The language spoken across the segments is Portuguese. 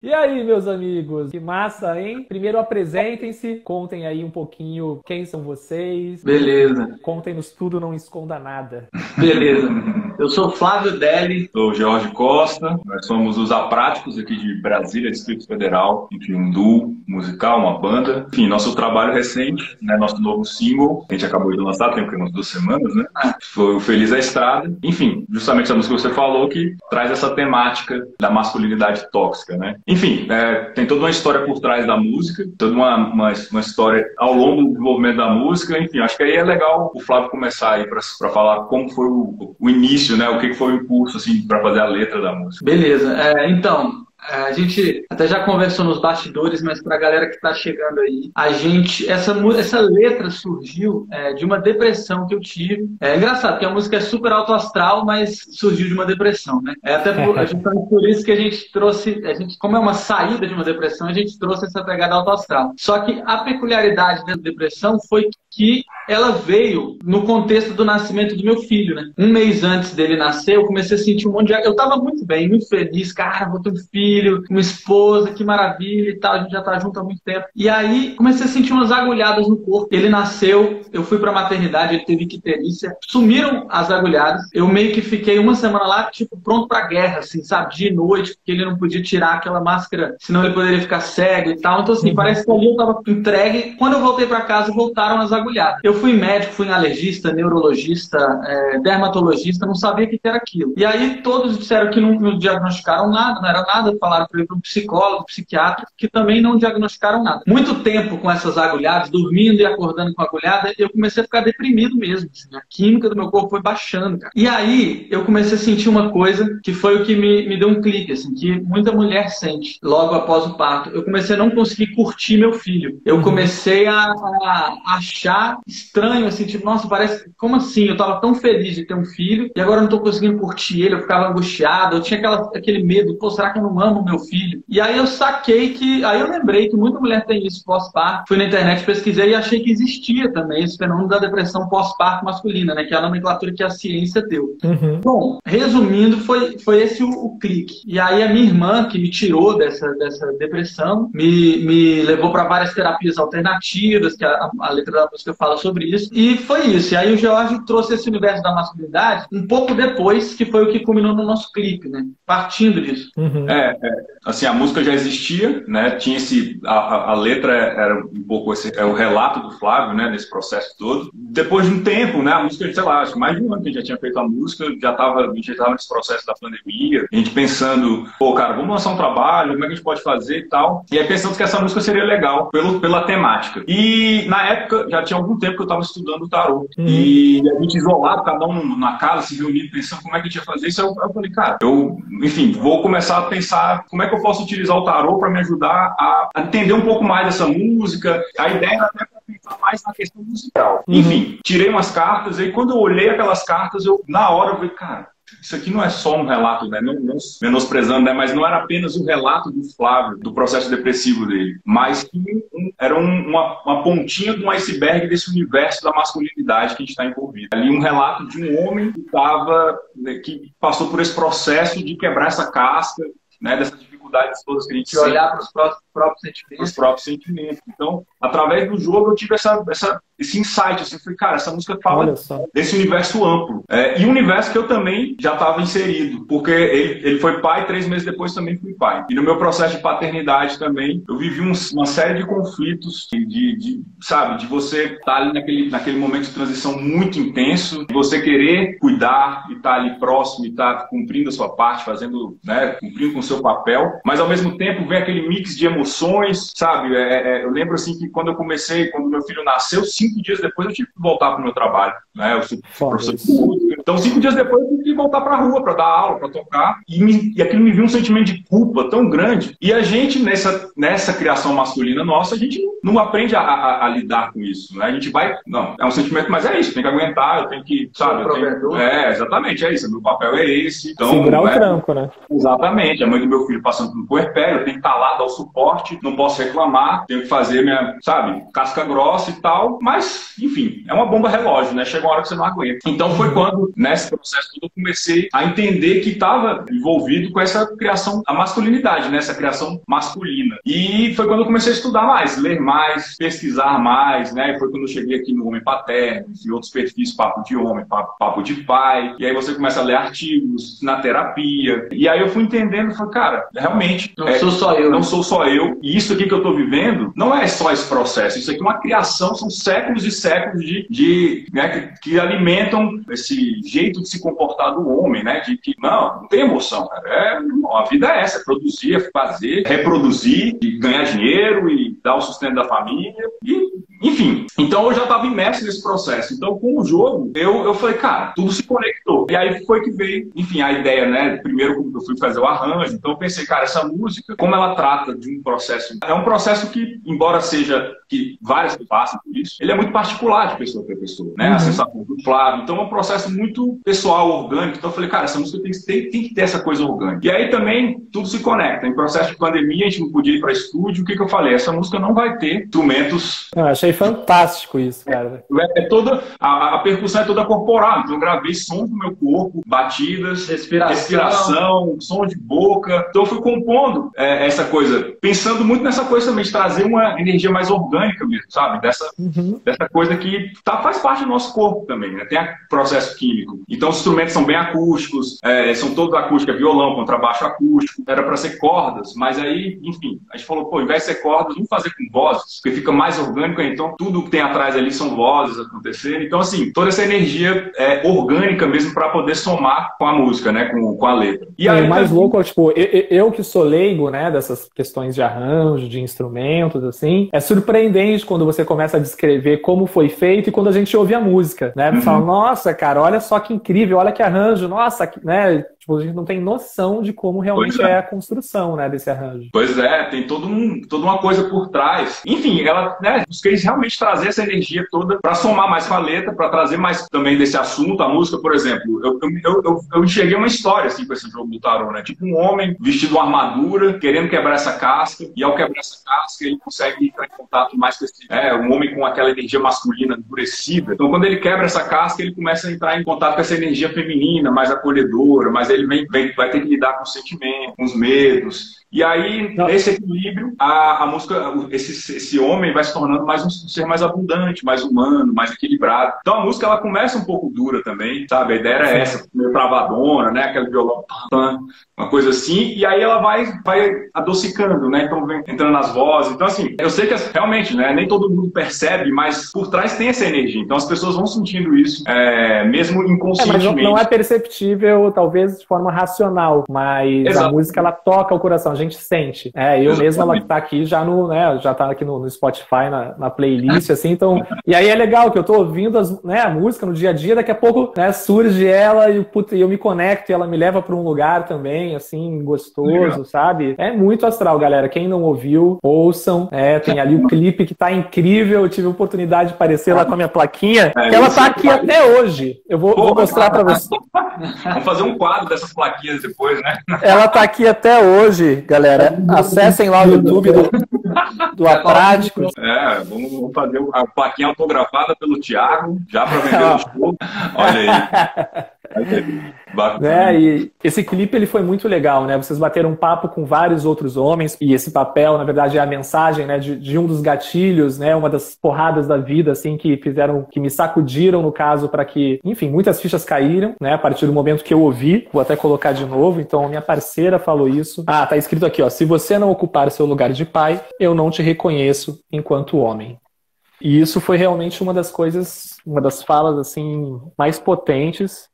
E aí, meus amigos? Que massa, hein? Primeiro apresentem-se, contem aí um pouquinho quem são vocês. Beleza, Contem-nos tudo, não esconda nada. beleza. Eu sou Flávio Deli. Sou Jorge Costa, nós somos os Apráticos aqui de Brasília, Distrito Federal, enfim, um duo musical, uma banda. Enfim, nosso trabalho recente, né, nosso novo single, a gente acabou de lançar, tem umas 2 semanas, né? Foi o Feliz a Estrada. Enfim, justamente a música que você falou que traz essa temática da masculinidade tóxica, né? Enfim, tem toda uma história por trás da música, toda uma história ao longo do desenvolvimento da música. Enfim, acho que aí é legal o Flávio começar aí para falar como foi o início, né? O que foi o impulso, assim, para fazer a letra da música. Beleza. A gente até já conversou nos bastidores, mas para a galera que está chegando aí, essa letra surgiu de uma depressão que eu tive. É engraçado, porque a música é super alto astral, mas surgiu de uma depressão, né? Justamente por isso que a gente trouxe, como é uma saída de uma depressão, a gente trouxe essa pegada alto astral. Só que a peculiaridade da depressão foi que ela veio no contexto do nascimento do meu filho, né? Um mês antes dele nascer, eu comecei a sentir um monte de... Eu tava muito bem, muito feliz. Cara, vou ter um filho, uma esposa, que maravilha e tal. A gente já tá junto há muito tempo. E aí, comecei a sentir umas agulhadas no corpo. Ele nasceu, eu fui pra maternidade, ele teve icterícia. Sumiram as agulhadas. Eu meio que fiquei uma semana lá, tipo, pronto pra guerra, assim, sabe? De noite, porque ele não podia tirar aquela máscara, senão ele poderia ficar cego e tal. Então, assim, parece que ali eu tava entregue. Quando eu voltei pra casa, voltaram as agulhadas. Eu fui médico, fui alergista, neurologista, dermatologista, não sabia o que era aquilo. E aí todos disseram que não diagnosticaram nada, não era nada, falaram para ir para um psicólogo, psiquiatra, que também não diagnosticaram nada. Muito tempo com essas agulhadas, dormindo e acordando com agulhada, eu comecei a ficar deprimido mesmo. Assim, a química do meu corpo foi baixando, cara. E aí eu comecei a sentir uma coisa que foi o que me deu um clique, assim, que muita mulher sente logo após o parto. Eu comecei a não conseguir curtir meu filho. Eu comecei a achar estranho, assim, tipo, nossa, parece, como assim? Eu tava tão feliz de ter um filho e agora eu não tô conseguindo curtir ele, eu ficava angustiado, eu tinha aquele medo, pô, será que eu não amo meu filho? E aí aí eu lembrei que muita mulher tem isso pós-parto, fui na internet, pesquisei e achei que existia também esse fenômeno da depressão pós-parto masculina, né, que é a nomenclatura que a ciência deu. Bom, resumindo, foi esse o clique. E aí a minha irmã, que me tirou dessa depressão, me levou para várias terapias alternativas, que a letra da música fala sobre isso, e foi isso. E aí o George trouxe esse universo da masculinidade um pouco depois, que foi o que culminou no nosso clipe, né? Partindo disso. Assim, a música já existia, né? Tinha a letra era um pouco o relato do Flávio, né? Nesse processo todo. Depois de um tempo, né? A música, sei lá, acho que mais de um ano que a gente já tinha feito a música, a gente já estava nesse processo da pandemia, a gente pensando, pô, cara, vamos lançar um trabalho, como é que a gente pode fazer e tal. E aí pensando que essa música seria legal pela temática. E na época, já tinha algum tempo que eu estava estudando o tarô. E a gente isolado, cada um na casa, se reunindo, pensando como é que a gente ia fazer isso. Eu falei, cara, enfim, vou começar a pensar como é que eu posso utilizar o tarô para me ajudar a entender um pouco mais dessa música. A ideia era até para pensar mais na questão musical. Enfim, tirei umas cartas, e quando eu olhei aquelas cartas, na hora eu falei, cara, isso aqui não é só um relato, né? Não menosprezando, né? Mas não era apenas o relato do Flávio, do processo depressivo dele, mas que era uma pontinha de um iceberg desse universo da masculinidade que a gente está envolvido. Ali um relato de um homem que passou por esse processo de quebrar essa casca, né? Dessas dificuldades todas que a gente de olhar para os próprios sentimentos. Os próprios sentimentos. Então, através do jogo, eu tive esse insight. Assim, eu falei, cara, essa música fala desse universo amplo. E um universo que eu também já estava inserido. Porque ele foi pai, 3 meses depois também fui pai. E no meu processo de paternidade também, eu vivi uma série de conflitos, sabe, de você estar ali naquele momento de transição muito intenso, de você querer cuidar e estar ali próximo e estar cumprindo a sua parte, fazendo, né, cumprindo com o seu papel, mas ao mesmo tempo vem aquele mix de emoções, sabe? Eu lembro assim que quando meu filho nasceu, 5 dias depois eu tive que voltar para o meu trabalho, né? Eu sou professor de música, então 5 dias depois eu tive que voltar para a rua para dar aula, para tocar, e aquilo me viu um sentimento de culpa tão grande. E a gente nessa criação masculina nossa, a gente não aprende a lidar com isso, né? A gente vai, não, é um sentimento, mas é isso, tem que aguentar, eu tenho que, sabe? Exatamente, é isso, meu papel é esse. Então, segurar o tranco, né? Exatamente, a mãe do meu filho passando pelo puerpério, eu tenho que estar lá, dar o suporte, não posso reclamar, tenho que fazer minha, sabe, casca grossa e tal, mas, enfim, é uma bomba relógio, né? Chega uma hora que você não aguenta. Então foi quando, nesse processo todo, eu comecei a entender que estava envolvido com essa criação, a masculinidade, né? Essa criação masculina. E foi quando eu comecei a estudar mais, ler mais, pesquisar mais, né? E foi quando eu cheguei aqui no Homem Paterno, e outros perfis, papo de homem, papo de pai, e aí você começa a ler artigos na terapia, e aí eu fui entendendo, falei, cara, realmente, não sou só eu. Não sou só eu, e isso aqui que eu tô vivendo, não é só esse processo, isso aqui é uma criação, são séculos e séculos né, que alimentam esse jeito de se comportar do homem, né, de que, não tem emoção, cara, a vida é essa, é produzir, é fazer, reproduzir, e ganhar dinheiro, e dar o sustento da família, e, enfim. Então eu já estava imerso nesse processo, então com o jogo, eu falei, cara, tudo se conectou, e aí foi que veio, enfim, a ideia, né, primeiro eu fui fazer o arranjo, então eu pensei, cara, essa música, como ela trata de um processo, é um processo que, embora seja que várias que passam por isso, ele é muito particular de pessoa para pessoa, né, a sensação do Flávio, então é um processo muito pessoal, orgânico, então eu falei, cara, essa música tem que ter essa coisa orgânica. E aí também tudo se conecta, em processo de pandemia a gente não podia ir para estúdio, o que eu falei? Essa música não vai ter instrumentos... Eu achei fantástico isso, cara. A percussão é toda corporal, então eu gravei som do meu corpo, batidas, respiração, som de boca. Então eu fui compondo essa coisa, pensando muito nessa coisa também, de trazer uma energia mais orgânica mesmo, sabe? Dessa coisa que faz parte do nosso corpo também, né? Tem processo químico. Então os instrumentos são bem acústicos, são todos acústicos, violão, contrabaixo acústico, era para ser cordas, mas aí, enfim, a gente falou, pô, ao invés de ser cordas, vamos fazer com vozes, porque fica mais orgânico, então tudo que tem atrás ali são vozes acontecendo. Então, assim, toda essa energia é orgânica mesmo para poder somar com a música, né? Com a letra. E aí, o mais louco é, tipo, eu que sou leigo, né, dessas questões de arranjo, de instrumentos, assim, é surpreendente quando você começa a descrever como foi feito e quando a gente ouve a música, né? Você fala, nossa, cara, olha só que incrível, olha que arranjo, nossa, né? Tipo, a gente não tem noção de como realmente é a construção, né, desse arranjo. Pois é, tem toda uma coisa por trás. Enfim, ela, né, busquei realmente trazer essa energia toda para somar mais com a letra, para trazer mais também desse assunto. A música, por exemplo, eu enxerguei uma história assim com esse jogo do tarô, né? Tipo um homem vestido uma armadura, querendo quebrar essa casca, e ao quebrar essa casca ele consegue entrar em contato mais com esse, um homem com aquela energia masculina endurecida. Então quando ele quebra essa casca, ele começa a entrar em contato com essa energia feminina, mais acolhedora, mais ele vai ter que lidar com os sentimentos, com os medos. E aí, nesse equilíbrio, a música, esse homem vai se tornando mais um ser mais abundante, mais humano, mais equilibrado. Então a música, ela começa um pouco dura também, sabe? A ideia era essa, meio travadona, né? Aquele violão, uma coisa assim. E aí ela vai adocicando, né? Então vem entrando nas vozes. Então assim, eu sei que realmente, né? Nem todo mundo percebe, mas por trás tem essa energia. Então as pessoas vão sentindo isso, mesmo inconscientemente. Mas não é perceptível, talvez, de forma racional, mas exatamente. A música, ela toca o coração, a gente sente. Eu mesmo, ela tá aqui já já tá aqui no Spotify, na playlist, assim, então... E aí é legal que eu tô ouvindo a música no dia a dia, daqui a pouco, né, surge ela e eu me conecto e ela me leva pra um lugar também, assim, gostoso, legal. Sabe? É muito astral, galera. Quem não ouviu, ouçam. Tem ali o clipe que tá incrível, eu tive a oportunidade de aparecer lá com a minha plaquinha, que ela tá aqui até hoje. Eu vou mostrar pra você. Vamos fazer um quadro dessas plaquinhas depois, né? Ela tá aqui até hoje, galera. Acessem lá o YouTube do Atráticos. Vamos fazer a plaquinha autografada pelo Thiago, já para vender no show. Olha aí. E esse clipe, ele foi muito legal, né? Vocês bateram um papo com vários outros homens, e esse papel, na verdade, é a mensagem, né, de um dos gatilhos, né? Uma das porradas da vida, assim, que me sacudiram, no caso, para que, enfim, muitas fichas caíram, né? A partir do momento que eu ouvi, vou até colocar de novo, então minha parceira falou isso. Tá escrito aqui, ó: se você não ocupar seu lugar de pai, eu não te reconheço enquanto homem. E isso foi realmente uma das coisas, uma das falas, assim, mais potentes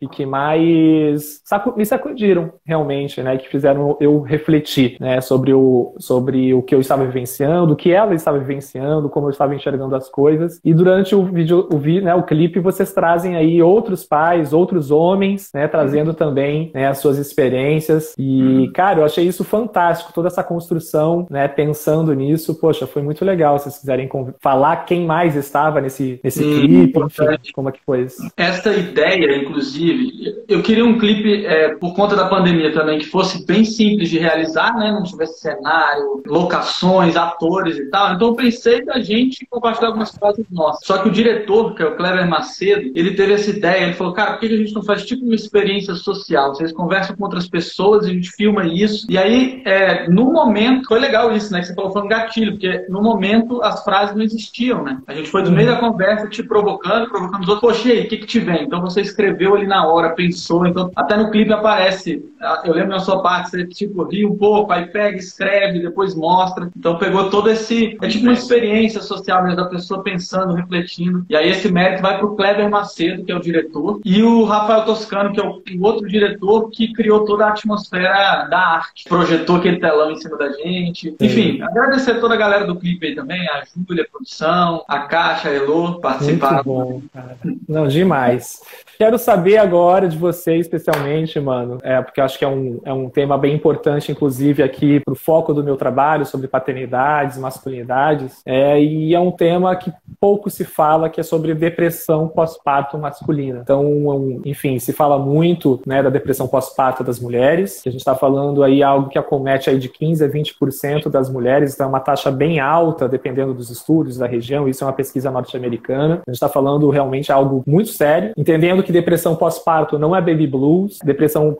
e que mais me sacudiram realmente, né? Que fizeram eu refletir, né? Sobre o que eu estava vivenciando, o que ela estava vivenciando, como eu estava enxergando as coisas. E durante o clipe, vocês trazem aí outros pais, outros homens, né? Trazendo também, né, as suas experiências. E, cara, eu achei isso fantástico, toda essa construção, né? Pensando nisso, poxa, foi muito legal. Se vocês quiserem falar quem mais estava nesse clipe, enfim, como é que foi isso? Essa ideia, inclusive, eu queria um clipe, por conta da pandemia também, que fosse bem simples de realizar, né? Não tivesse cenário, locações, atores e tal. Então eu pensei da gente compartilhar algumas frases nossas. Só que o diretor, que é o Kleber Macedo, ele teve essa ideia, ele falou, cara, por que a gente não faz tipo uma experiência social? Vocês conversam com outras pessoas, a gente filma isso. E aí, no momento, foi legal isso, né? Que você falou, foi um gatilho, porque no momento as frases não existiam, né? A gente foi no meio da conversa te provocando os outros. Poxa, e aí, o que te vem? Então você escreveu ali na hora, pensou. Então, até no clipe aparece, eu lembro na sua parte, você tipo ri um pouco, aí pega, escreve, depois mostra. Então pegou todo esse... É tipo uma experiência social mesmo, da pessoa pensando, refletindo. E aí esse mérito vai pro Kleber Macedo, que é o diretor, e o Rafael Toscano, que é o outro diretor que criou toda a atmosfera da arte. Projetou aquele telão em cima da gente. Enfim, agradecer a toda a galera do clipe aí também, a Júlia, a produção, a Caixa, a Elô, participaram. Muito bom, cara. Não, demais. Quero saber agora de você, especialmente, mano, porque eu acho que é um tema bem importante, inclusive, aqui pro foco do meu trabalho, sobre paternidades, masculinidades, e é um tema que pouco se fala, que é sobre depressão pós-parto masculina. Então, enfim, se fala muito, né, da depressão pós-parto das mulheres, que a gente está falando aí algo que acomete aí de 15% a 20% das mulheres, então é uma taxa bem alta, dependendo dos estudos da região, isso é uma pesquisa norte-americana. A gente está falando realmente algo muito sério, entendendo que depressão pós-parto não é baby blues, depressão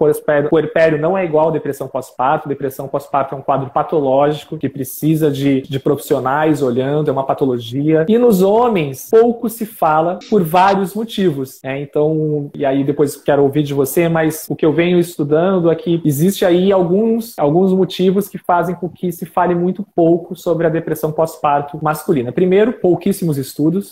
puerpério não é igual depressão pós-parto é um quadro patológico que precisa de profissionais olhando, é uma patologia. E nos homens, pouco se fala por vários motivos. Então, e aí depois quero ouvir de você, mas o que eu venho estudando é que existe aí alguns motivos que fazem com que se fale muito pouco sobre a depressão pós-parto masculina. Primeiro, pouquíssimos estudos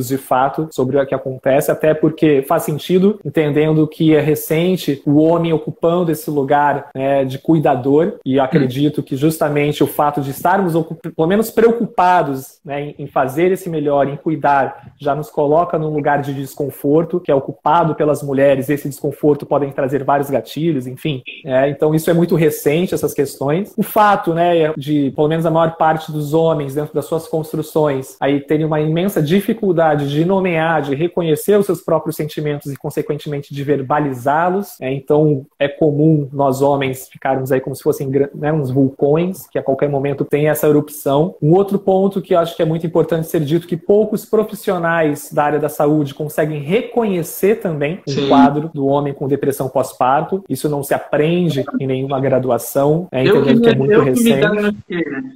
de fato sobre o que acontece, até porque faz sentido, entendendo que é recente o homem ocupando esse lugar, né, de cuidador, e acredito que justamente o fato de estarmos pelo menos preocupados, né, em fazer esse melhor, em cuidar, já nos coloca num lugar de desconforto, que é ocupado pelas mulheres. Esse desconforto podem trazer vários gatilhos, enfim. Então isso é muito recente, essas questões. O fato, né, de pelo menos a maior parte dos homens, dentro das suas construções, aí terem uma imensa dificuldade de nomear, de reconhecer os seus próprios sentimentos e, consequentemente, de verbalizá-los. Então, é comum nós homens ficarmos aí como se fossem, né, uns vulcões, que a qualquer momento tem essa erupção. Um outro ponto que eu acho que é muito importante ser dito, que poucos profissionais da área da saúde conseguem reconhecer também um quadro do homem com depressão pós-parto. Isso não se aprende em nenhuma graduação, entendendo que é muito recente.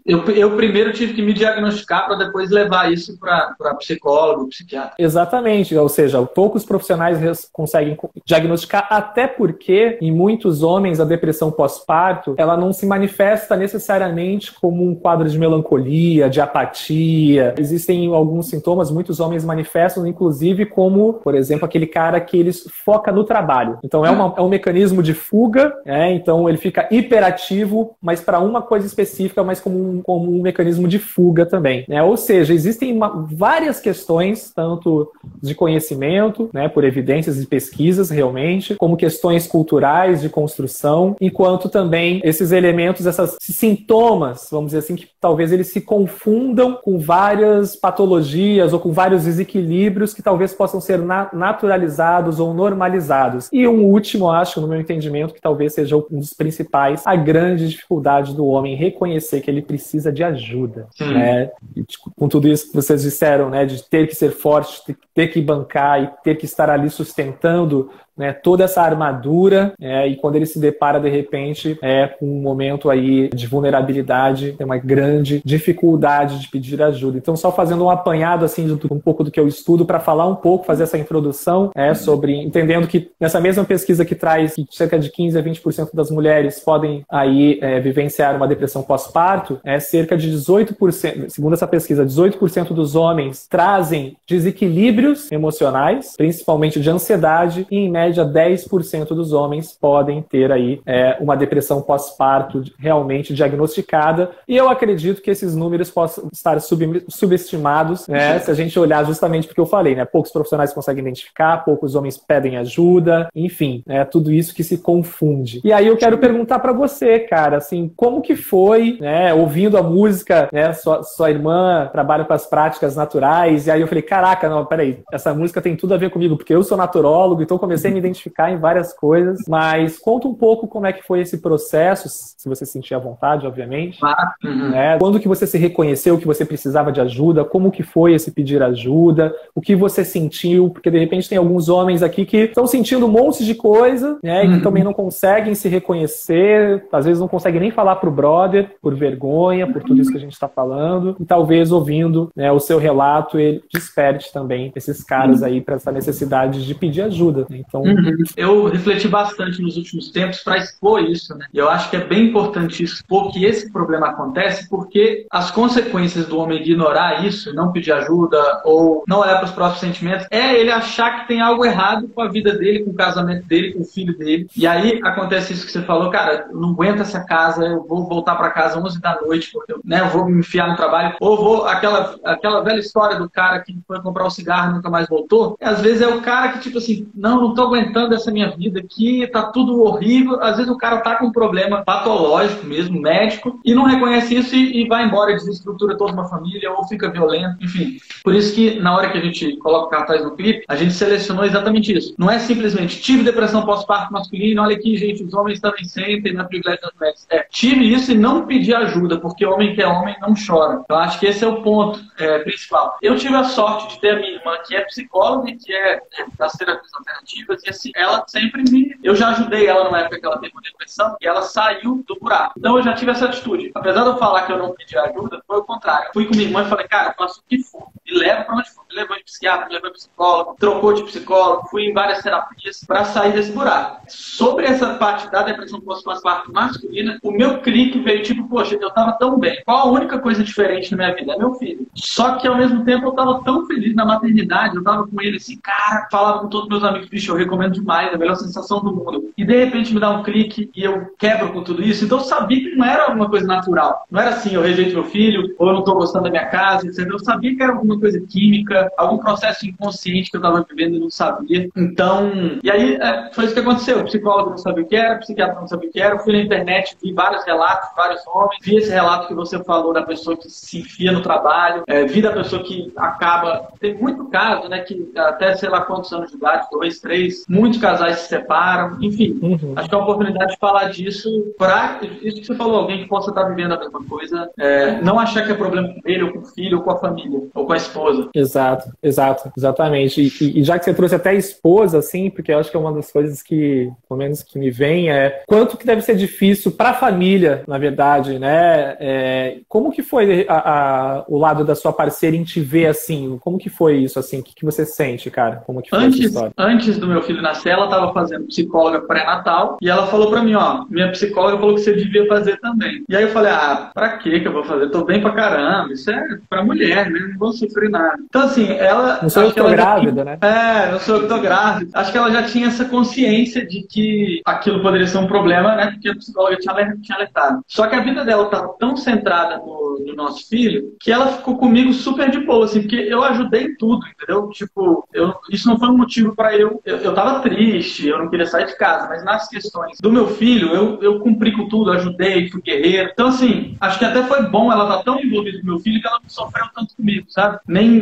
Eu primeiro tive que me diagnosticar para depois levar isso para psicólogo, psiquiatra. Exatamente, ou seja, poucos profissionais conseguem diagnosticar, até porque em muitos homens a depressão pós-parto, ela não se manifesta necessariamente como um quadro de melancolia, de apatia. Existem alguns sintomas, muitos homens manifestam inclusive como, por exemplo, aquele cara que ele foca no trabalho. Então é um mecanismo de fuga, então ele fica hiperativo, mas para uma coisa específica, mas como um mecanismo de fuga também. Ou seja, existem várias questões, tanto de conhecimento, né, por evidências e pesquisas realmente, como questões culturais de construção, enquanto também esses elementos, esses sintomas, vamos dizer assim, que talvez eles se confundam com várias patologias ou com vários desequilíbrios que talvez possam ser naturalizados ou normalizados. E um último, acho, no meu entendimento, que talvez seja um dos principais, a grande dificuldade do homem reconhecer que ele precisa de ajuda, né? E, com tudo isso que vocês disseram, né, de ter que ser forte, ter que bancar e ter que estar ali sustentando né, toda essa armadura, e quando ele se depara de repente com um momento aí de vulnerabilidade, tem uma grande dificuldade de pedir ajuda. Então, só fazendo um apanhado assim de um pouco do que eu estudo para falar um pouco, fazer essa introdução sobre, entendendo que nessa mesma pesquisa que traz que cerca de 15 a 20% das mulheres podem aí vivenciar uma depressão pós-parto, cerca de 18%, segundo essa pesquisa, 18% dos homens trazem desequilíbrios emocionais, principalmente de ansiedade, e em média 10% dos homens podem ter aí uma depressão pós-parto realmente diagnosticada, e eu acredito que esses números possam estar subestimados, se a gente olhar justamente porque eu falei, né, poucos profissionais conseguem identificar, poucos homens pedem ajuda, enfim, tudo isso que se confunde. E aí eu quero perguntar para você, cara, assim, como que foi, né, ouvindo a música, né, sua irmã trabalha com as práticas naturais, e aí eu falei, caraca, não, peraí, essa música tem tudo a ver comigo, porque eu sou naturólogo, então comecei a me identificar em várias coisas, mas conta um pouco como é que foi esse processo, se você sentir à vontade, obviamente, né, quando que você se reconheceu que você precisava de ajuda, como que foi esse pedir ajuda, o que você sentiu, porque de repente tem alguns homens aqui que estão sentindo um monte de coisa, né, e que também não conseguem se reconhecer, às vezes não conseguem nem falar pro brother, por vergonha, por tudo isso que a gente está falando, e talvez ouvindo, né, o seu relato, ele desperte também esses caras aí para essa necessidade de pedir ajuda, né? Então... Eu refleti bastante nos últimos tempos para expor isso, né? E eu acho que é bem importante expor que esse problema acontece porque as consequências do homem ignorar isso, não pedir ajuda ou não olhar para os próprios sentimentos, ele achar que tem algo errado com a vida dele, com o casamento dele, com o filho dele. E aí acontece isso que você falou, cara, eu não aguento essa casa, eu vou voltar para casa 11 da noite, porque eu vou me enfiar no trabalho, ou vou, aquela velha história do cara que foi comprar um cigarro e nunca mais voltou, às vezes é o cara que tipo assim, não tô aguentando essa minha vida aqui, tá tudo horrível, às vezes o cara tá com um problema patológico mesmo, médico, e não reconhece isso e vai embora, desestrutura toda uma família, ou fica violento, enfim. Por isso que na hora que a gente coloca o cartaz no clipe, a gente selecionou exatamente isso. Não é simplesmente tive depressão pós-parto masculino, olha aqui, gente, os homens também sentem na privilégio das mulheres. Tive isso e não pedi ajuda, porque homem que é homem não chora. Eu acho que esse é o ponto principal. Eu tive a sorte de ter a minha irmã, que é psicóloga e que é das terapias alternativas, e assim, ela sempre eu já ajudei ela numa época que ela teve uma depressão, e ela saiu do buraco. Então eu já tive essa atitude. Apesar de eu falar que eu não pedi ajuda, foi o contrário. Eu fui com minha irmã e falei, cara, eu faço o que for. Me leva pra onde for. Me levou de psiquiatra, me levou de psicólogo, trocou de psicólogo, fui em várias terapias pra sair desse buraco. Sobre essa parte da depressão pós-parto masculina, o meu clique veio tipo, poxa, eu tava tão bem. Qual a única coisa diferente na minha vida? É meu filho. Só que ao mesmo tempo eu tava tão feliz na maternidade, eu tava com ele assim, cara, falava com todos meus amigos, bicho, eu recomendo demais, é a melhor sensação do mundo. E de repente me dá um clique e eu quebro com tudo isso. Então eu sabia que não era alguma coisa natural. Não era assim, eu rejeito meu filho, ou eu não tô gostando da minha casa, etc. Eu sabia que era alguma coisa química, algum processo inconsciente que eu tava vivendo e não sabia. Então, e aí foi isso que aconteceu. O psicólogo não sabia o que era, o psiquiatra não sabia o que era. Eu fui na internet, vi vários relatos, vários homens. Vi esse relato que você falou da pessoa que se enfia no trabalho. Vi da pessoa que acaba... Tem muito caso, né, que até sei lá quantos anos de idade, 2, 3, muitos casais se separam. Enfim, acho que é uma oportunidade de falar disso para isso que você falou, alguém que possa estar vivendo a mesma coisa, não achar que é problema com ele, ou com o filho, ou com a família, ou com a esposa. Exatamente. E já que você trouxe até a esposa, assim, porque eu acho que é uma das coisas que, pelo menos que me vem, quanto que deve ser difícil para a família, na verdade, né? Como que foi o lado da sua parceira em te ver assim? Como que foi isso, assim? O que você sente, cara? Como que foi essa história? Antes do meu filho nascer, ela estava fazendo psicóloga pré-natal e ela falou pra mim, minha psicóloga falou que você devia fazer também. E aí eu falei, pra que eu vou fazer? Tô bem pra caramba, isso é pra mulher, né? Não vou sofrer nada. Então assim, ela... Não sou eu que tô grávida, né? Não sou eu que tô grávida. Acho que ela já tinha essa consciência de que aquilo poderia ser um problema, né? Porque a psicóloga tinha alertado. Só que a vida dela tava tão centrada no nosso filho que ela ficou comigo super de boa, assim, porque eu ajudei em tudo, entendeu? Tipo, isso não foi um motivo pra eu tava triste, eu não queria sair de casa, mas nas questões do meu filho, eu cumpri com tudo, ajudei, fui guerreiro. Então, assim, acho que até foi bom ela estar tão envolvida com o meu filho que ela não sofreu tanto comigo, sabe? Nem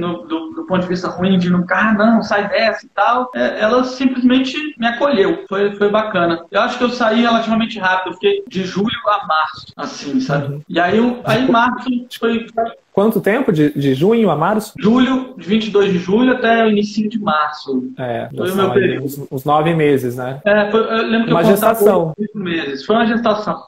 do ponto de vista ruim de não, sai dessa e tal. Ela simplesmente me acolheu. Foi bacana. Eu acho que eu saí relativamente rápido, eu fiquei de julho a março, assim, sabe? E aí março foi Quanto tempo? De junho a março? Julho, de 22 de julho até o início de março. Foi o meu período. Uns 9 meses, né? Eu lembro que uma gestação. 8 meses. Foi uma gestação.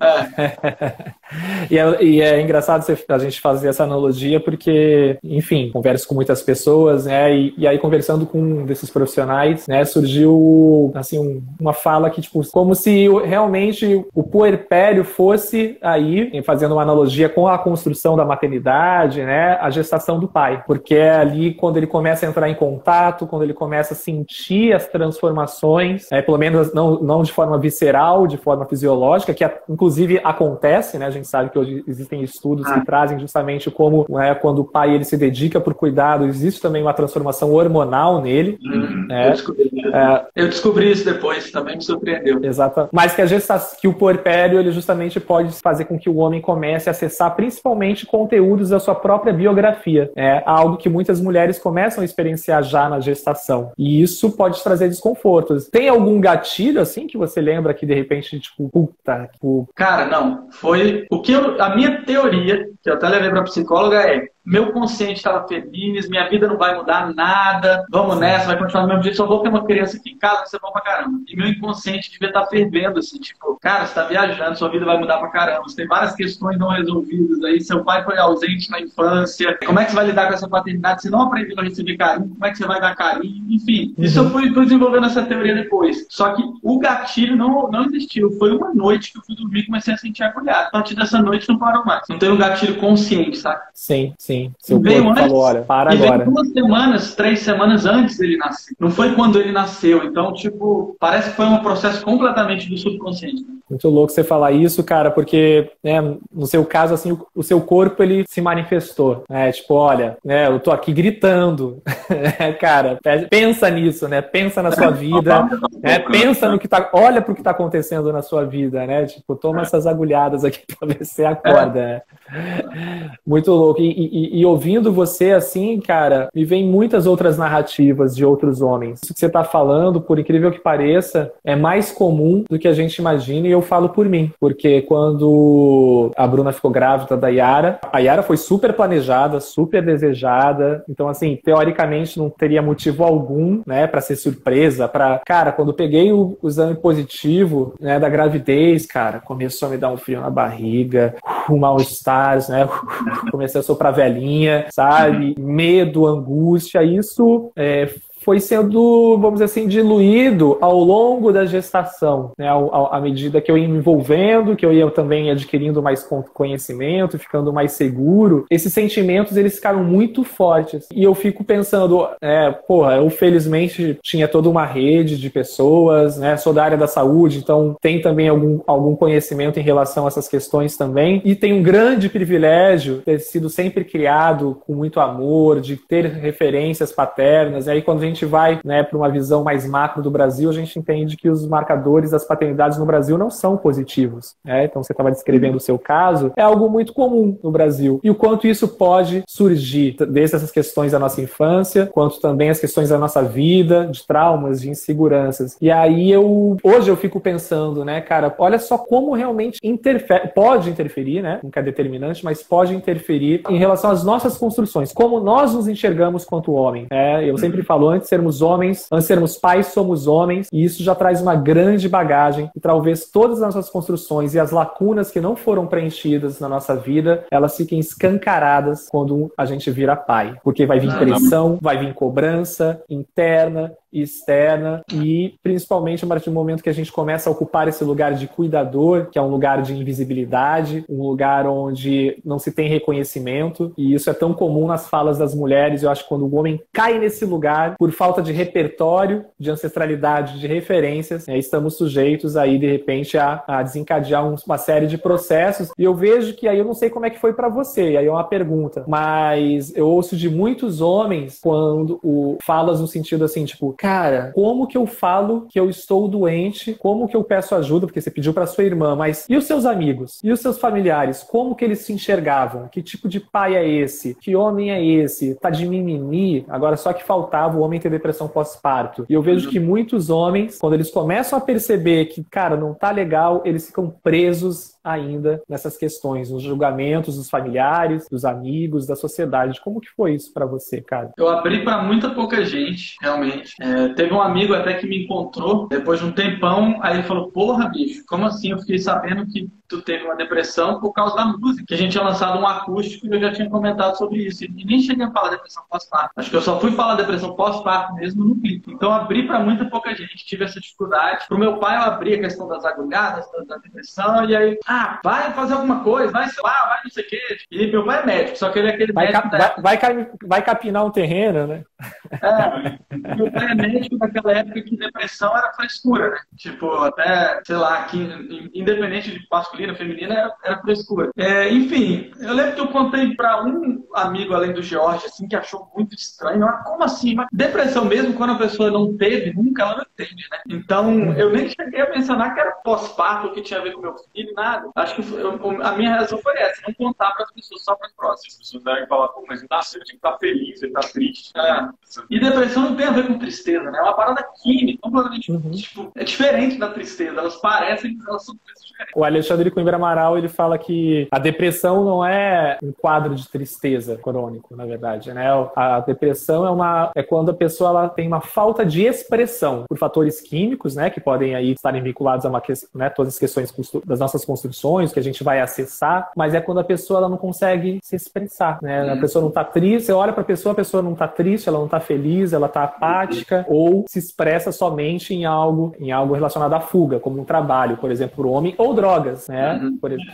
E é engraçado a gente fazer essa analogia porque, enfim, converso com muitas pessoas, né? E aí, conversando com um desses profissionais, né, surgiu, assim, uma fala que, tipo, como se realmente o puerpério fosse aí, fazendo uma analogia com a construção da maternidade, né, a gestação do pai. Porque é ali quando ele começa a entrar em contato, quando ele começa a sentir as transformações, pelo menos não de forma visceral, de forma fisiológica, que inclusive acontece, né? A gente sabe que hoje existem estudos que trazem justamente como, né, quando o pai ele se dedica por cuidado, existe também uma transformação hormonal nele. Eu descobri isso depois, também me surpreendeu. Exato. Mas que o puerpério ele justamente pode fazer com que o homem comece a acessar principalmente conteúdos da sua própria biografia. É algo que muitas mulheres começam a experienciar já na gestação. E isso pode trazer desconfortos. Tem algum gatilho, assim, que você lembra que de repente, tipo, puta, tipo... Cara, não. Foi a minha teoria, que eu até levei pra psicóloga, meu consciente estava feliz, minha vida não vai mudar nada, vamos nessa, vai continuar do mesmo jeito, só vou ter uma criança aqui em casa, vai ser bom pra caramba. E meu inconsciente devia estar fervendo, assim, tipo, cara, você tá viajando, sua vida vai mudar pra caramba, você tem várias questões não resolvidas aí, seu pai foi ausente na infância, como é que você vai lidar com essa paternidade? Você não aprendeu a receber carinho, como é que você vai dar carinho? Enfim, isso eu fui desenvolvendo essa teoria depois. Só que o gatilho não existiu, foi uma noite que eu fui dormir e comecei a sentir agulhado. A partir dessa noite não parou mais. Não tem um gatilho consciente, sabe? Sim. Seu corpo falou, olha, para agora. Veio 2 semanas, 3 semanas antes dele nascer. Não foi quando ele nasceu. Então, tipo, parece que foi um processo completamente do subconsciente. Muito louco você falar isso, cara, porque, né, no seu caso, assim, o seu corpo, ele se manifestou, né? Tipo, olha, né, eu tô aqui gritando, cara, pensa nisso, né? Pensa na sua vida, né? Pensa no que olha pro que tá acontecendo na sua vida, né? Tipo, toma essas agulhadas aqui pra ver se você acorda, né? Muito louco. E ouvindo você assim, cara, me vem muitas outras narrativas de outros homens. Isso que você tá falando, por incrível que pareça, é mais comum do que a gente imagina, e eu falo por mim. Porque quando a Bruna ficou grávida da Yara, a Yara foi super planejada, super desejada. Então, assim, teoricamente não teria motivo algum, né, pra ser surpresa. Cara, quando eu peguei o exame positivo, né, da gravidez, cara, começou a me dar um frio na barriga, mal-estar, né, comecei a soprar velhinha, sabe? Medo, angústia, isso foi sendo, vamos dizer assim, diluído ao longo da gestação, né? À medida que eu ia me envolvendo, que eu ia também adquirindo mais conhecimento, ficando mais seguro, esses sentimentos, eles ficaram muito fortes. E eu fico pensando, eu felizmente tinha toda uma rede de pessoas, né? Sou da área da saúde, então tem também algum conhecimento em relação a essas questões também. E tem um grande privilégio ter sido sempre criado com muito amor, de ter referências paternas. E aí quando a gente vai, né, para uma visão mais macro do Brasil, a gente entende que os marcadores das paternidades no Brasil não são positivos, né? Então você estava descrevendo o seu caso, é algo muito comum no Brasil. E o quanto isso pode surgir, desde essas questões da nossa infância, quanto também as questões da nossa vida, de traumas, de inseguranças. E aí hoje eu fico pensando, né, cara, olha só como realmente pode interferir, né? Nunca é determinante, mas pode interferir em relação às nossas construções, como nós nos enxergamos quanto homem. Eu sempre falo, antes de sermos homens, antes de sermos pais, somos homens, e isso já traz uma grande bagagem, e talvez todas as nossas construções e as lacunas que não foram preenchidas na nossa vida, elas fiquem escancaradas quando a gente vira pai. Porque vai vir pressão, vai vir cobrança interna, externa, e principalmente a partir do momento que a gente começa a ocupar esse lugar de cuidador, que é um lugar de invisibilidade, um lugar onde não se tem reconhecimento, e isso é tão comum nas falas das mulheres. Eu acho que quando o homem cai nesse lugar, por falta de repertório, de ancestralidade, de referências, estamos sujeitos aí, de repente, a desencadear uma série de processos. E eu vejo que aí, eu não sei como é que foi pra você, aí é uma pergunta, mas eu ouço de muitos homens quando falas no sentido assim, tipo, cara, como que eu falo que eu estou doente? Como que eu peço ajuda? Porque você pediu para sua irmã, mas e os seus amigos? E os seus familiares? Como que eles se enxergavam? Que tipo de pai é esse? Que homem é esse? Tá de mimimi? Agora, só que faltava o homem ter depressão pós-parto. E eu vejo que muitos homens, quando eles começam a perceber que, cara, não tá legal, eles ficam presos ainda nessas questões, nos julgamentos dos familiares, dos amigos, da sociedade. Como que foi isso pra você, cara? Eu abri pra muita pouca gente, realmente. Teve um amigo até que me encontrou depois de um tempão, aí ele falou, porra, bicho, como assim? Eu fiquei sabendo que tu teve uma depressão por causa da música, que a gente tinha lançado um acústico e eu já tinha comentado sobre isso. E nem cheguei a falar depressão pós-parto. Acho que eu só fui falar depressão pós-parto mesmo no clipe. Então abri pra muita pouca gente, tive essa dificuldade. Pro meu pai eu abri a questão das agulhadas, da depressão, e aí, vai fazer alguma coisa, vai, sei lá, vai não sei o quê. E meu pai é médico, só que ele é aquele médico... Vai capinar um terreno, né? Meu pai é médico naquela época que depressão era frescura, né? Tipo, até, sei lá, que independente de masculina, feminina, era frescura. Enfim, eu lembro que eu contei pra um amigo, além do George, assim, que achou muito estranho. Como assim? Mas depressão mesmo, quando a pessoa não teve, nunca ela não entende, né? Então, eu nem cheguei a mencionar que era pós-parto, que tinha a ver com meu filho, nada. Acho que a minha reação foi essa, não contar para as pessoas, só para as próximas. As pessoas devem falar, pô, mas ele nasceu, tinha que estar feliz, ele tá triste. E depressão não tem a ver com tristeza, né? É uma parada química, completamente tipo, é diferente da tristeza, elas parecem que elas são diferentes. O Alexandre Coimbra Amaral, ele fala que a depressão não é um quadro de tristeza crônico, na verdade, né? A depressão é quando a pessoa ela tem uma falta de expressão por fatores químicos, né? Que podem aí estarem vinculados a todas as questões das nossas construções, que a gente vai acessar, mas é quando a pessoa ela não consegue se expressar, né? A pessoa não tá triste, você olha pra pessoa, a pessoa não tá triste, ela não tá feliz, ela tá apática, ou se expressa somente em algo relacionado à fuga, como um trabalho, por exemplo, por homem, ou drogas, né?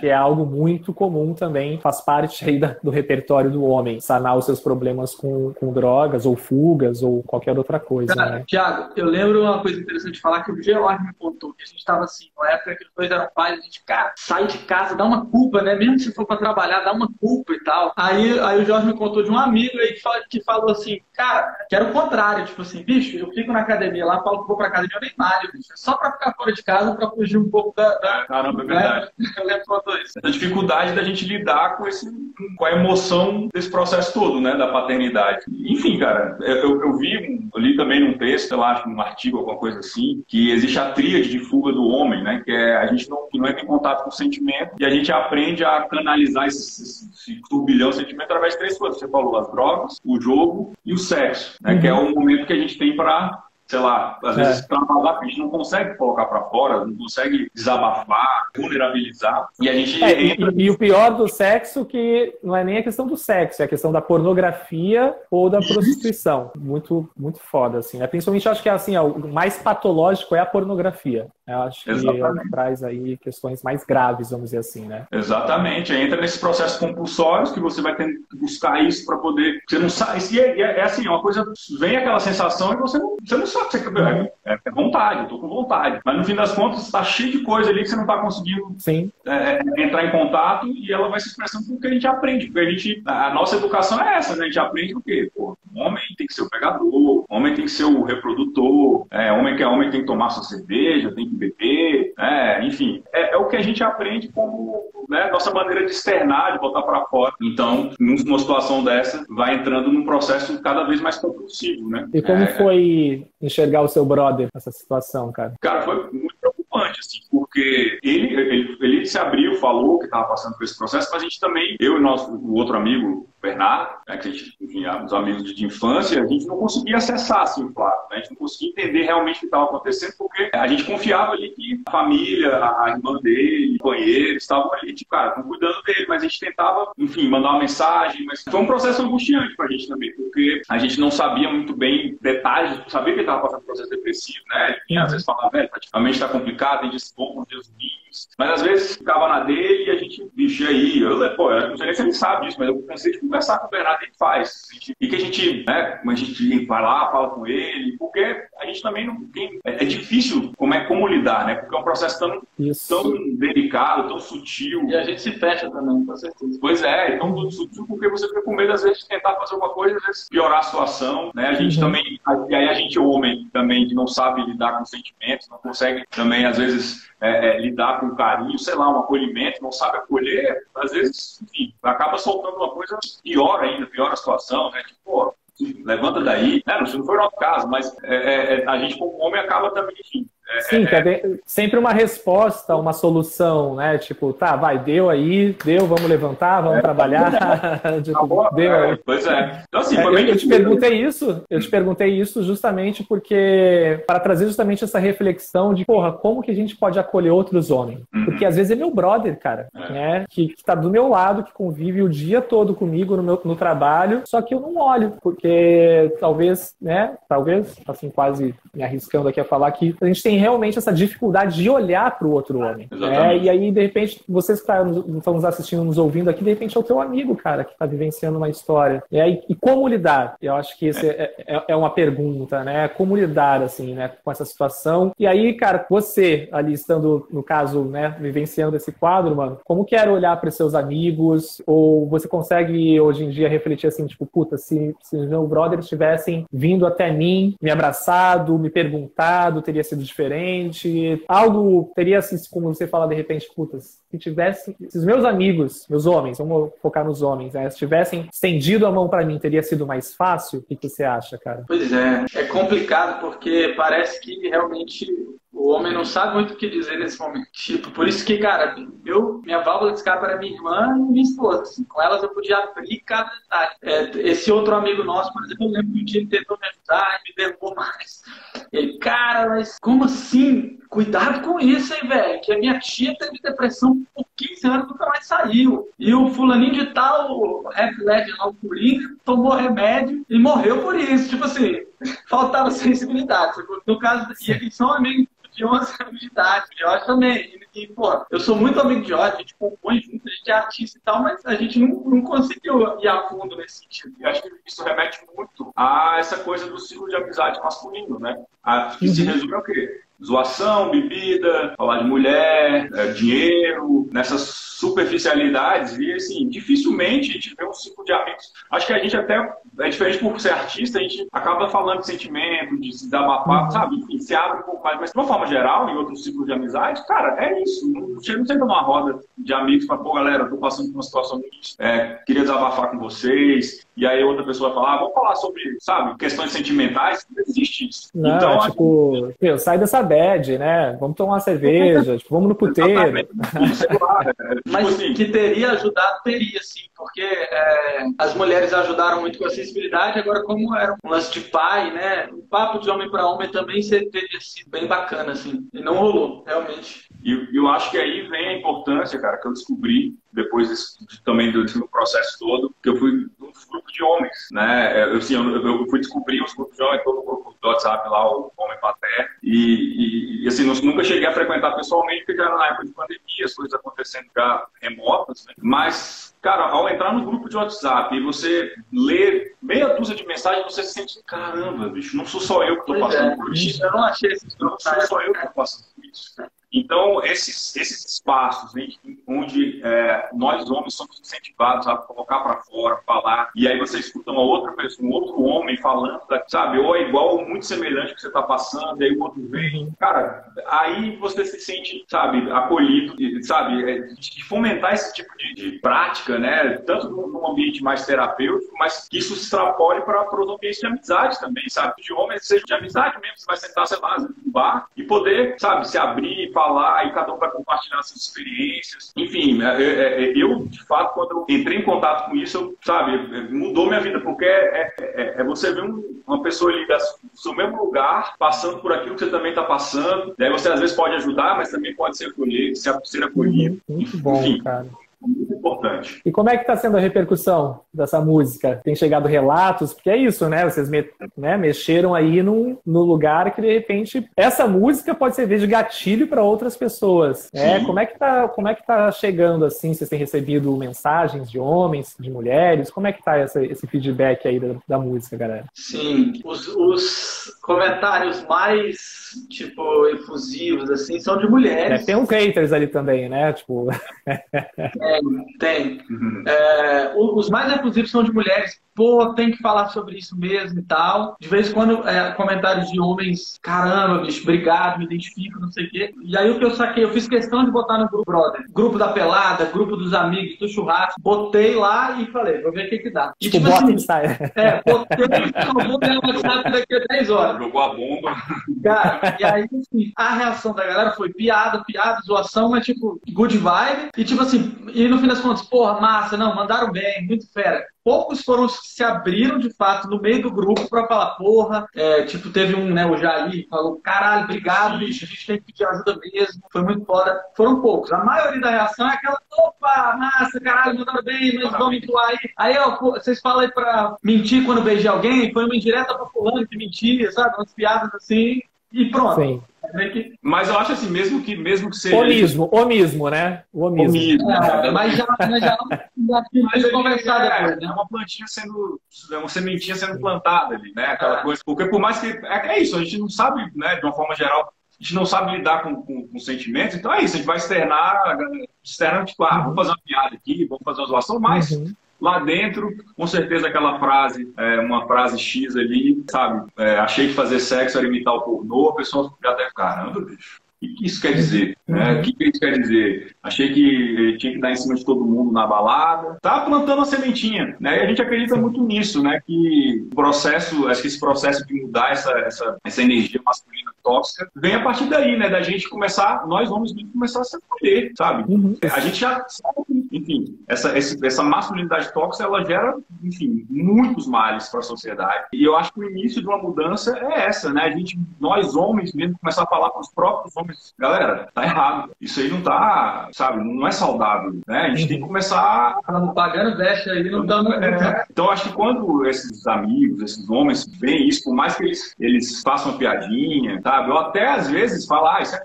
Que é algo muito comum também, faz parte aí do repertório do homem, sanar os seus problemas com drogas, ou fugas, ou qualquer outra coisa, cara, né? Thiago, eu lembro uma coisa interessante de falar que o George me contou, que a gente tava assim, na época que os dois eram pais, a gente, cara, sai de casa, dá uma culpa, né? Mesmo se for pra trabalhar, dá uma culpa e tal. Aí o Jorge me contou de um amigo aí que falou assim, cara, que era o contrário, tipo assim, bicho, eu fico na academia lá, falo que vou pra academia, eu nem malho, bicho, é só pra ficar fora de casa, pra fugir um pouco da... Caramba, é verdade. Eu lembro que contou isso. A dificuldade da gente lidar com a emoção desse processo todo, né, da paternidade. Enfim, cara, eu li também num texto, sei lá, num artigo, alguma coisa assim, que existe a tríade de fuga do homem, né, que é a gente não entra em contato com o sentimento e a gente aprende a canalizar esse turbilhão de sentimento através de três coisas. Você falou, as drogas, o jogo e o sexo, né, que é o momento que a gente tem para, sei lá, às vezes trabalhar, a gente não consegue colocar para fora, não consegue desabafar, vulnerabilizar, e a gente entra... E o pior do sexo que não é nem a questão do sexo, é a questão da pornografia ou da prostituição. Muito, muito foda, assim, né? Principalmente, eu acho que assim, o mais patológico é a pornografia. Eu acho que ela traz aí questões mais graves, vamos dizer assim, né? Exatamente. Entra nesses processos compulsórios que você vai ter que buscar isso para poder... Você não sabe... É assim, uma coisa... Vem aquela sensação e você não sabe que você quer. É vontade, eu tô com vontade. Mas no fim das contas, tá cheio de coisa ali que você não tá conseguindo entrar em contato e ela vai se expressando com o que a gente aprende. Porque a nossa educação é essa, né? A gente aprende o quê? Pô, o homem tem que ser o pegador, o homem tem que ser o reprodutor, homem que é homem tem que tomar sua cerveja, tem que beber, enfim. É o que a gente aprende como, né, nossa maneira de externar, de botar para fora. Então, numa situação dessa, vai entrando num processo cada vez mais compulsivo, né? E como foi enxergar o seu brother nessa situação, cara? Cara, foi muito preocupante, assim, porque ele se abriu, falou que estava passando por esse processo, mas a gente também, eu e o outro amigo, Bernardo, né, que a gente, enfim, os amigos de infância, a gente não conseguia acessar, assim, claro, né? A gente não conseguia entender realmente o que estava acontecendo, porque a gente confiava ali que a família, a irmã dele, o companheiro, estavam ali, tipo, cara, estão cuidando dele, mas a gente tentava, enfim, mandar uma mensagem, mas foi um processo angustiante pra gente também, porque a gente não sabia muito bem detalhes, não sabia que ele estava passando por um processo depressivo, né? E às vezes falava, velho, a mente está complicada, tem dias bons, dias ruins, mas às vezes ficava na dele e a gente, bicho, aí, eu não sei nem se ele sabe disso, mas eu cansei de conversar com o Bernardo, ele faz. E que a gente, né, a gente vai lá, fala com ele, porque a gente também não tem... É difícil como lidar, né? Porque é um processo tão delicado, tão sutil. E a gente se fecha também, com certeza. Pois é, então tudo sutil porque você fica com medo, às vezes, de tentar fazer alguma coisa, às vezes piorar a situação, né? A gente também... E aí a gente, homem, também, que não sabe lidar com sentimentos, não consegue também, às vezes, lidar com carinho, sei lá, um acolhimento, não sabe acolher, às vezes, enfim, acaba soltando uma coisa pior ainda, piora a situação, né? Tipo, pô, levanta daí. Isso não foi o nosso caso, mas a gente, como homem, acaba também, enfim. Sim, sempre uma resposta, uma solução, né? Tipo, tá, vai, deu, vamos levantar, vamos trabalhar. Tipo, deu aí. Pois é. Então, assim, eu te perguntei isso justamente porque, para trazer justamente essa reflexão de, porra, como que a gente pode acolher outros homens? Porque às vezes é meu brother, cara, né? Que tá do meu lado, que convive o dia todo comigo no trabalho, só que eu não olho, porque talvez, assim, quase me arriscando aqui a falar que a gente tem realmente essa dificuldade de olhar para o outro homem. E aí, de repente, vocês que estão nos assistindo, nos ouvindo aqui, de repente é o teu amigo, cara, que está vivenciando uma história. E como lidar? Eu acho que essa é uma pergunta, né? Como lidar, assim, né, com essa situação? E aí, cara, você, ali estando, no caso, né, vivenciando esse quadro, mano, como que era olhar para seus amigos? Ou você consegue, hoje em dia, refletir assim, tipo, puta, se meus brothers tivessem vindo até mim, me abraçado, me perguntado, teria sido diferente? Algo teria, como você fala de repente, putas, se os meus amigos, meus homens, vamos focar nos homens, né, se tivessem estendido a mão pra mim, teria sido mais fácil? O que você acha, cara? Pois é complicado porque parece que realmente o homem não sabe muito o que dizer nesse momento. Tipo, por isso que, cara, minha válvula de escape era minha irmã e minha esposa. Assim, com elas eu podia abrir cada detalhe. Esse outro amigo nosso, por exemplo, eu lembro que um dia ele tentou me ajudar e me derrubou mais. Ele, cara, mas como assim? Cuidado com isso, hein, velho? Que a minha tia teve depressão por 15 anos e nunca mais saiu. E o fulaninho de tal, o Rap Legend lá, o Coringa, tomou remédio e morreu por isso. Tipo assim, faltava sensibilidade. No caso, e eles são amigos de 11 anos de idade, de Jorge também. E, pô, eu sou muito amigo de Jorge, a gente compõe junto, a gente é artista e tal, mas a gente não conseguiu ir a fundo nesse sentido. E acho que isso remete muito a essa coisa do ciclo de amizade masculino, né? Que se resume ao quê? Zoação, bebida, falar de mulher, dinheiro, nessas superficialidades, e assim, dificilmente a gente vê um ciclo de amigos. Acho que a gente até, é diferente por ser artista, a gente acaba falando de sentimento, de se desabafar, sabe? Enfim, se abre um pouco mais, mas de uma forma geral, em outro ciclo de amizade, cara, é isso. Não senta numa roda de amigos para, pô, galera, eu tô passando por uma situação difícil, queria desabafar com vocês, e aí outra pessoa vai falar, vamos falar sobre, sabe, questões sentimentais, não existe isso. Não, então, tipo, sai dessa bad, né? Vamos tomar uma cerveja, tipo, vamos no puteiro. Mas que teria ajudado, teria sim, porque as mulheres ajudaram muito com a sensibilidade, agora como era um lance de pai, né? O papo de homem para homem também teria sido bem bacana, assim, e não rolou, realmente. E eu acho que aí vem a importância, cara, que eu descobri depois também do processo todo, que eu fui num grupo de homens, né? Eu fui descobrir os grupos de homens, todo o grupo do WhatsApp lá, o Homem Paterno, e assim, nunca cheguei a frequentar pessoalmente, porque já era na época de pandemia, as coisas acontecendo já remotas, né? Mas, cara, ao entrar no grupo de WhatsApp e você ler meia dúzia de mensagens, você se sente, caramba, bicho, não sou só eu que estou passando por isso. Eu não achei esses grupos, não sou só eu que estou passando por isso. Então, esses espaços, né, onde nós homens somos incentivados a colocar para fora, falar, e aí você escuta uma outra pessoa, um outro homem falando, sabe, ou é igual ou muito semelhante ao que você está passando, e aí o outro vem. Cara, aí você se sente, sabe, acolhido, sabe, de fomentar esse tipo de prática, né, tanto num ambiente mais terapêutico, mas que isso se extrapole para os ambientes de amizade também, sabe, de homens, seja de amizade mesmo, você vai sentar, sei lá, no bar e poder, sabe, se abrir, falar, aí cada um vai compartilhar suas experiências. Enfim, eu, de fato, quando eu entrei em contato com isso, sabe, mudou minha vida, porque você ver uma pessoa ali do seu mesmo lugar, passando por aquilo que você também está passando, daí você às vezes pode ajudar, mas também pode ser acolhido. Muito bom, enfim, cara. muito importante. E como é que está sendo a repercussão dessa música? Tem chegado relatos? Porque é isso, né? Vocês mexeram aí no lugar que, de repente, essa música pode servir de gatilho para outras pessoas. Como é que tá chegando, assim? Vocês têm recebido mensagens de homens, de mulheres? Como é que tá esse feedback aí da música, galera? Sim, os comentários mais, tipo, efusivos, assim, são de mulheres. Tem uns haters ali também, né? Tipo... Tem. Os mais efusivos são de mulheres. Pô, tem que falar sobre isso mesmo e tal. De vez em quando, comentários de homens, caramba, bicho, obrigado, me identifico, não sei o quê. E aí o que eu saquei, eu fiz questão de botar no grupo brother. Grupo da pelada, grupo dos amigos, do churrasco. Botei lá e falei, vou ver o que dá. E tipo assim, botei e vou ver o WhatsApp daqui a 10 horas. Jogou a bomba. Cara, e aí, assim, a reação da galera foi piada, zoação, mas tipo, good vibe. E tipo assim, e no fim das contas, porra, massa, não, mandaram bem, muito fera. Poucos foram os que se abriram, de fato, no meio do grupo pra falar, porra, tipo, teve um, né, o Jair, falou, caralho, obrigado, bicho, a gente tem que pedir ajuda mesmo, foi muito foda. Foram poucos. A maioria da reação é aquela, opa, massa, caralho, mandaram bem, mas vamos entoar aí. Aí, vocês falam aí pra mentir quando beijei alguém, foi uma indireta pra fulano que mentia, sabe? Umas piadas assim, e pronto. Sim. Mas eu acho assim, mesmo que seja... Omismo, né? O omismo. Mas já não conversar depois, né? É uma plantinha uma sementinha sendo plantada ali, né? Aquela coisa. Porque por mais que... É isso, a gente não sabe, né? De uma forma geral, a gente não sabe lidar com sentimentos, então é isso, a gente vai externar tipo, vamos fazer uma piada aqui, vamos fazer uma zoação, mas... Lá dentro, com certeza aquela frase, uma frase X ali, sabe? Achei que fazer sexo era imitar o pornô, a pessoa já deve ficar, caramba, bicho. O que isso quer dizer? O que isso quer dizer? Achei que tinha que dar em cima de todo mundo na balada. Tá plantando a sementinha, né? E a gente acredita muito nisso, né? Que o processo, acho que esse processo de mudar essa energia masculina tóxica vem a partir daí, né? Da gente começar, nós homens começar a se acolher, sabe? A gente já sabe, enfim, essa masculinidade tóxica, ela gera, enfim, muitos males para a sociedade. E eu acho que o início de uma mudança é essa, né? Nós homens mesmo, começar a falar com os próprios homens, galera, tá errado. Isso aí não tá, sabe, não é saudável, né? A gente tem que começar... Pagando veste aí, não dando... Então, acho que quando esses amigos, esses homens veem isso, por mais que eles façam uma piadinha, sabe? Ou até, às vezes, falar, isso é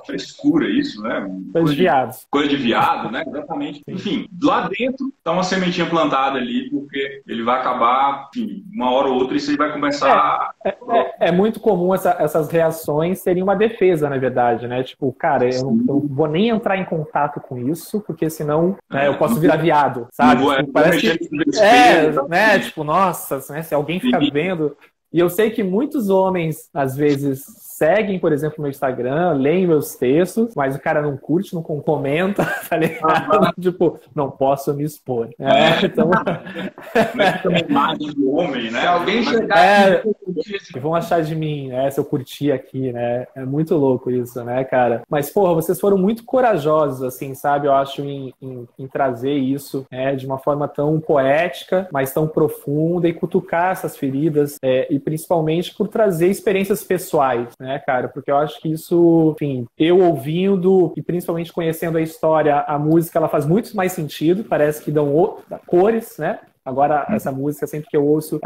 frescura isso, né? Coisa de viado, né? Exatamente. Enfim, lá dentro tá uma sementinha plantada ali, porque ele vai acabar, enfim, uma hora ou outra, isso aí vai começar... É muito comum essas reações serem uma defesa, na verdade, né? Tipo, cara, eu não vou nem entrar em contato com isso, porque senão eu posso virar viado, sabe? Tipo, parece que... né? Tipo, nossa, né? Se alguém ficar vendo... E eu sei que muitos homens, às vezes, seguem, por exemplo, meu Instagram, leem meus textos, mas o cara não curte, não comenta, tá ligado? Tipo, não posso me expor. Então... também imagem do homem, né? Se alguém chegar... vão achar de mim, se eu curtir aqui, né? É muito louco isso, né, cara? Mas, porra, vocês foram muito corajosos, assim, sabe? Eu acho, em trazer isso de uma forma tão poética, mas tão profunda, e cutucar essas feridas, e principalmente por trazer experiências pessoais, né, cara? Porque eu acho que isso, enfim, eu ouvindo e principalmente conhecendo a história, a música, ela faz muito mais sentido, parece que dão cores, né? Agora, essa música, sempre que eu ouço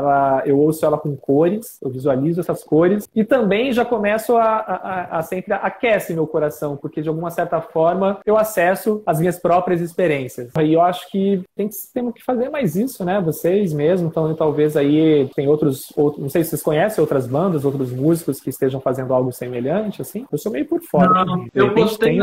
ela com cores, eu visualizo essas cores, e também já começo a sempre aquece meu coração, porque de alguma certa forma eu acesso as minhas próprias experiências. E eu acho que temos que fazer mais isso, né? Vocês mesmo, então talvez aí tem outros, não sei se vocês conhecem outras bandas, outros músicos que estejam fazendo algo semelhante, assim. Eu sou meio por fora. Não, eu postei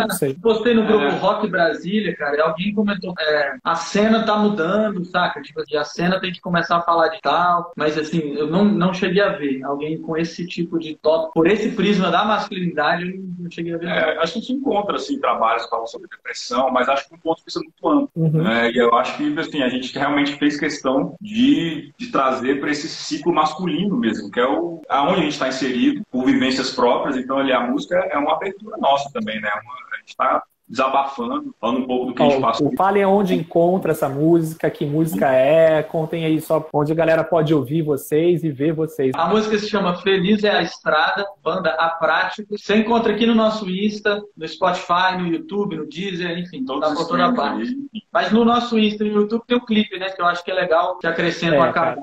no grupo Rock Brasília, cara, e alguém comentou, a cena tá mudando, saca? Tipo assim, a cena tem que começar a falar de tal, mas assim, eu não cheguei a ver alguém com esse tipo de tópico, por esse prisma da masculinidade, eu não cheguei a ver. Acho que a gente encontra, assim, trabalhos que falam sobre depressão, mas acho que um ponto de vista muito amplo. E eu acho que, assim, a gente realmente fez questão de trazer para esse ciclo masculino mesmo, que é aonde a gente está inserido, por vivências próprias. Então, ali, a música é uma abertura nossa também, né? A gente está desabafando, falando um pouco do que a gente passou. Falem onde encontra essa música, que música é, contem aí só onde a galera pode ouvir vocês e ver vocês. A música se chama Feliz é a Estrada, banda A Prático. Você encontra aqui no nosso Insta, no Spotify, no YouTube, no Deezer, enfim, tá por toda parte. Mas no nosso Insta e no YouTube tem um clipe, né, que eu acho que é legal, que acrescenta uma capa.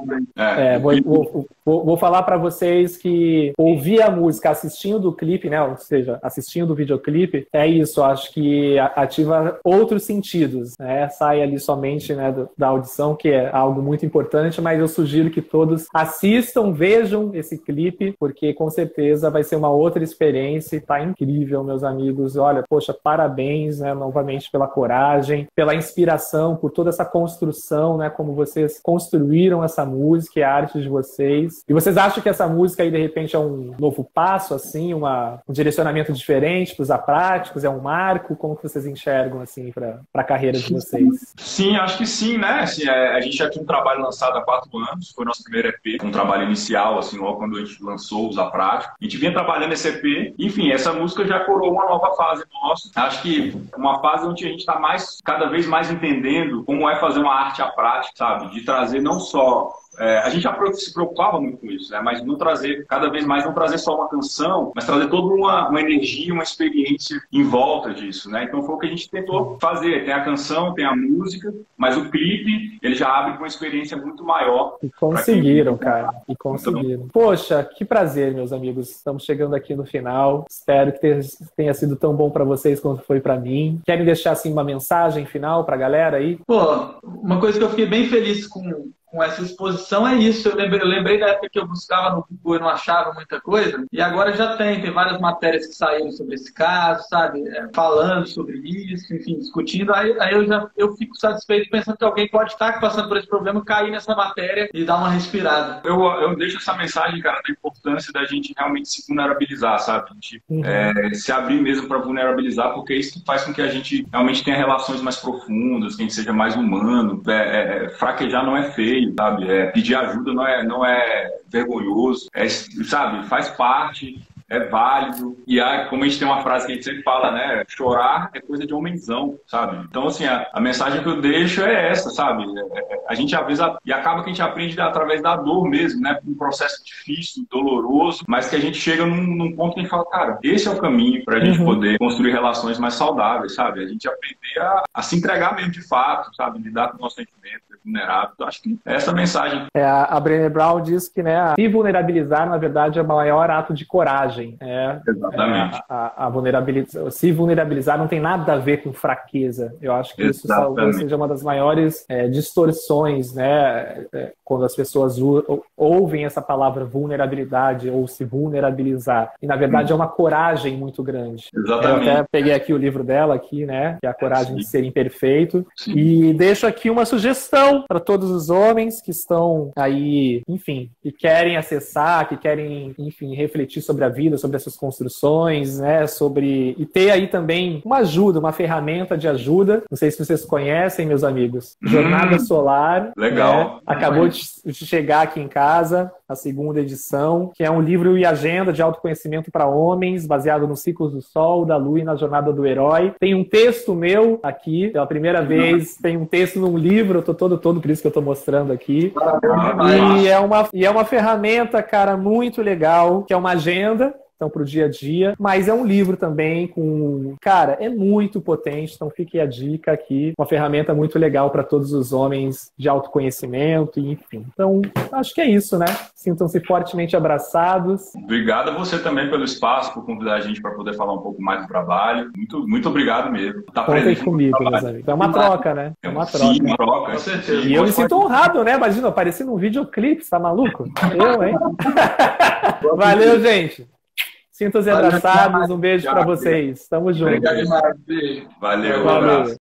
Vou falar para vocês que ouvir a música assistindo o clipe, né, ou seja, assistindo o videoclipe, é isso, acho que ativa outros sentidos, né, sai ali somente, né, da audição, que é algo muito importante, mas eu sugiro que todos assistam, vejam esse clipe, porque com certeza vai ser uma outra experiência e tá incrível, meus amigos. Olha, poxa, parabéns, né, novamente pela coragem, pela inspiração, por toda essa construção, né, como vocês construíram essa música e a arte de vocês. E vocês acham que essa música aí, de repente, é um novo passo, assim, um direcionamento diferente para os apráticos? É um marco? Como que vocês enxergam, assim, para a carreira de vocês? Sim, acho que sim, né? Assim, a gente já tinha um trabalho lançado há 4 anos, foi o nosso primeiro EP, um trabalho inicial, assim, logo quando a gente lançou os apráticos. A gente vinha trabalhando esse EP, enfim, essa música já coroou uma nova fase nossa. Acho que uma fase onde a gente está cada vez mais entendendo como é fazer uma arte aprática, sabe? De trazer não só... a gente já se preocupava muito com isso, né? Mas cada vez mais não trazer só uma canção, mas trazer toda uma energia, uma experiência em volta disso, né? Então foi o que a gente tentou fazer. Tem a canção, tem a música, mas o clipe, ele já abre com uma experiência muito maior. E conseguiram, cara. E conseguiram. Então... Poxa, que prazer, meus amigos. Estamos chegando aqui no final. Espero que tenha sido tão bom para vocês quanto foi para mim. Querem deixar, assim, uma mensagem final para a galera aí? Pô, uma coisa que eu fiquei bem feliz com essa exposição é isso. Eu lembrei da época que eu buscava no Google e não achava muita coisa, e agora já tem várias matérias que saíram sobre esse caso, sabe? Falando sobre isso, enfim, discutindo. Aí eu fico satisfeito pensando que alguém pode estar passando por esse problema, cair nessa matéria e dar uma respirada. Eu deixo essa mensagem, cara, da importância da gente realmente se vulnerabilizar, sabe? A gente se abrir mesmo para vulnerabilizar, porque é isso que faz com que a gente realmente tenha relações mais profundas, que a gente seja mais humano. Fraquejar não é feio, sabe? Pedir ajuda não é vergonhoso, sabe? Faz parte, é válido. E como a gente tem uma frase que a gente sempre fala, né? Chorar é coisa de homenzão, sabe? Então, assim, a mensagem que eu deixo é essa, sabe? A gente, às vezes, e acaba que a gente aprende através da dor mesmo, né? Um processo difícil, doloroso, mas que a gente chega num ponto que a gente fala, cara, esse é o caminho pra gente poder construir relações mais saudáveis, sabe? A gente aprender a se entregar mesmo de fato, sabe? Lidar com o nosso sentimento, ser vulnerável. Então, acho que é essa a mensagem. A Brené Brown diz que, né, se vulnerabilizar, na verdade, é o maior ato de coragem. Exatamente. Se vulnerabilizar não tem nada a ver com fraqueza. Eu acho que isso talvez seja uma das maiores distorções, né? Quando as pessoas ouvem essa palavra vulnerabilidade ou se vulnerabilizar. E, na verdade, é uma coragem muito grande. Exatamente. Eu até peguei aqui o livro dela, aqui, né? Que é A Coragem de Ser Imperfeito. Sim. E deixo aqui uma sugestão para todos os homens que estão aí, enfim, que querem acessar, que querem, enfim, refletir sobre a vida, sobre essas construções, né? E ter aí também uma ajuda, uma ferramenta de ajuda. Não sei se vocês conhecem, meus amigos. Jornada Solar. Legal. Né? Acabou de chegar aqui em casa, a 2ª edição, que é um livro e agenda de autoconhecimento para homens, baseado nos ciclos do Sol, da Lua e na jornada do herói. Tem um texto meu aqui, pela primeira vez, tem um texto num livro, eu tô todo, por isso que eu tô mostrando aqui. E é uma ferramenta, cara, muito legal, que é uma agenda, então, para o dia a dia, mas é um livro também com... Cara, é muito potente, então fique a dica aqui. Uma ferramenta muito legal para todos os homens de autoconhecimento, enfim. Então, acho que é isso, né? Sintam-se fortemente abraçados. Obrigado a você também pelo espaço, por convidar a gente para poder falar um pouco mais do trabalho. Muito, muito obrigado mesmo. Contem comigo, meus amigos. É uma troca, né? É uma troca. Sim, uma troca. Com certeza. E eu me sinto honrado, né? Imagina, aparecer num videoclipe, você tá maluco? Eu, hein? Valeu, gente. Sintam-se abraçados, um beijo para vocês. Tamo junto. Obrigado demais. Valeu, um abraço.